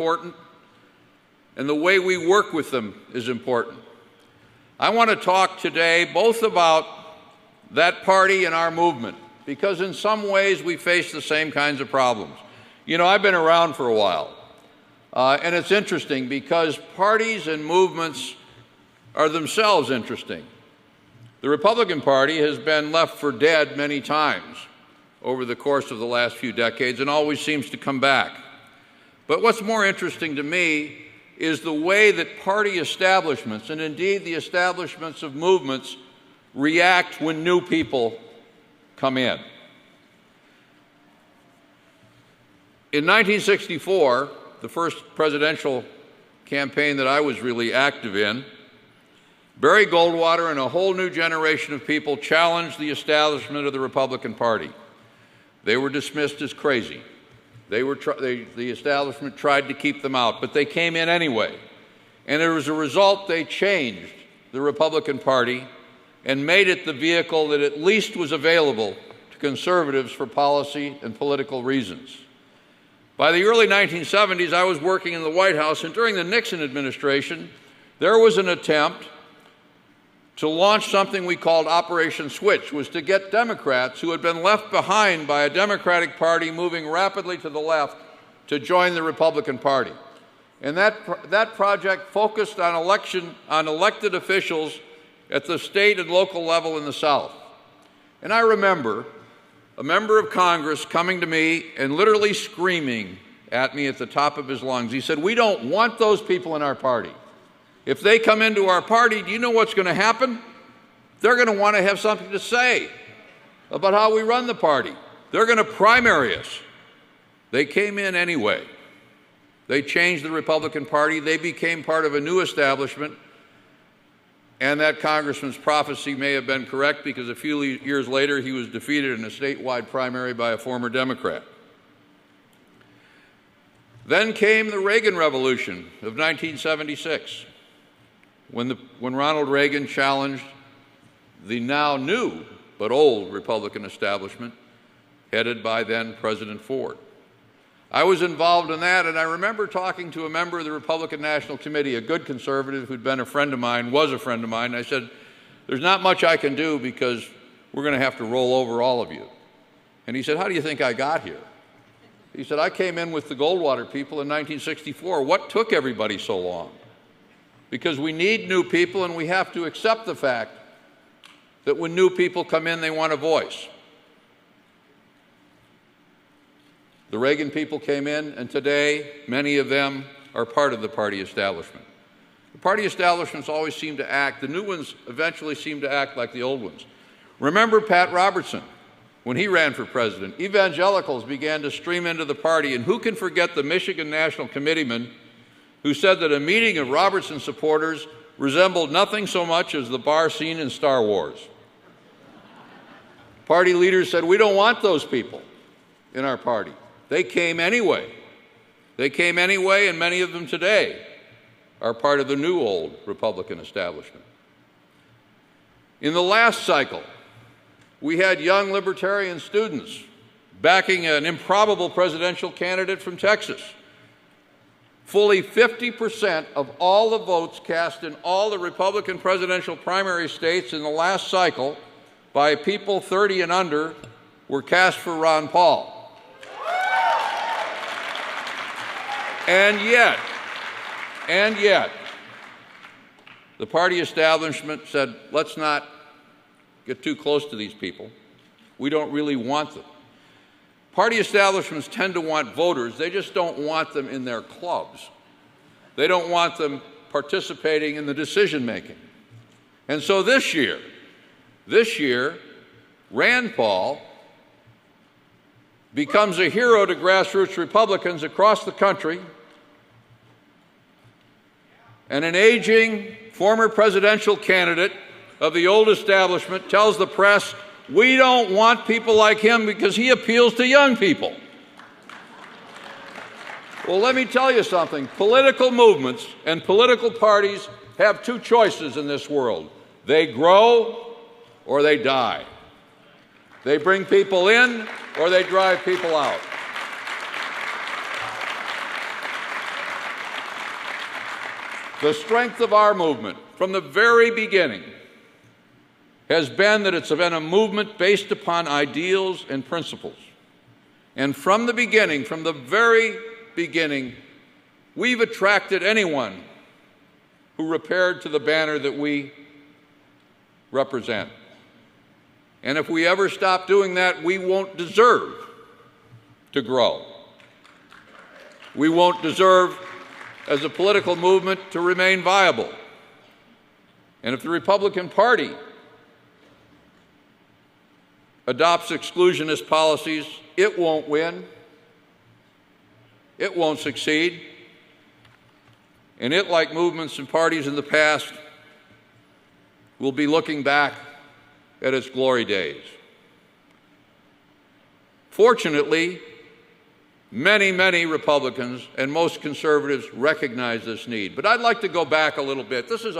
important, and the way we work with them is important. I want to talk today both about that party and our movement, because in some ways we face the same kinds of problems. You know, I've been around for a while, and it's interesting because parties and movements are themselves interesting. The Republican Party has been left for dead many times over the course of the last few decades and always seems to come back. But what's more interesting to me is the way that party establishments, and indeed the establishments of movements, react when new people come in. In 1964, the first presidential campaign that I was really active in, Barry Goldwater and a whole new generation of people challenged the establishment of the Republican Party. They were dismissed as crazy. The establishment tried to keep them out, but they came in anyway. And as a result, they changed the Republican Party and made it the vehicle that at least was available to conservatives for policy and political reasons. By the early 1970s, I was working in the White House, and during the Nixon administration, there was an attempt to launch something we called Operation Switch, was to get Democrats who had been left behind by a Democratic Party moving rapidly to the left to join the Republican Party. And that project focused on elected officials at the state and local level in the South. And I remember a member of Congress coming to me and literally screaming at me at the top of his lungs. He said, "We don't want those people in our party. If they come into our party, do you know what's going to happen? They're going to want to have something to say about how we run the party. They're going to primary us." They came in anyway. They changed the Republican Party. They became part of a new establishment. And that congressman's prophecy may have been correct, because a few years later he was defeated in a statewide primary by a former Democrat. Then came the Reagan Revolution of 1976. When Ronald Reagan challenged the now new but old Republican establishment headed by then President Ford. I was involved in that, and I remember talking to a member of the Republican National Committee, a good conservative who'd been a friend of mine, was a friend of mine, and I said, "There's not much I can do because we're going to have to roll over all of you." And he said, "How do you think I got here?" He said, "I came in with the Goldwater people in 1964. What took everybody so long? Because we need new people, and we have to accept the fact that when new people come in, they want a voice." The Reagan people came in, and today many of them are part of the party establishment. The party establishments always seem to act, the new ones eventually seem to act like the old ones. Remember Pat Robertson, when he ran for president. Evangelicals began to stream into the party, and who can forget the Michigan National Committeeman who said that a meeting of Robertson supporters resembled nothing so much as the bar scene in Star Wars. Party leaders said, "We don't want those people in our party." They came anyway. They came anyway, and many of them today are part of the new old Republican establishment. In the last cycle, we had young libertarian students backing an improbable presidential candidate from Texas. Fully 50% of all the votes cast in all the Republican presidential primary states in the last cycle by people 30 and under were cast for Ron Paul. And yet, the party establishment said, "Let's not get too close to these people. We don't really want them." Party establishments tend to want voters. They just don't want them in their clubs. They don't want them participating in the decision-making. And so this year, Rand Paul becomes a hero to grassroots Republicans across the country, and an aging former presidential candidate of the old establishment tells the press, "We don't want people like him because he appeals to young people." Well, let me tell you something. Political movements and political parties have two choices in this world. They grow or they die. They bring people in or they drive people out. The strength of our movement from the very beginning has been that it's been a movement based upon ideals and principles. And from the beginning, from the very beginning, we've attracted anyone who repaired to the banner that we represent. And if we ever stop doing that, we won't deserve to grow. We won't deserve, as a political movement, to remain viable. And if the Republican Party adopts exclusionist policies, it won't win, it won't succeed, and it, like movements and parties in the past, will be looking back at its glory days. Fortunately, many, many Republicans and most conservatives recognize this need. But I'd like to go back a little bit. This is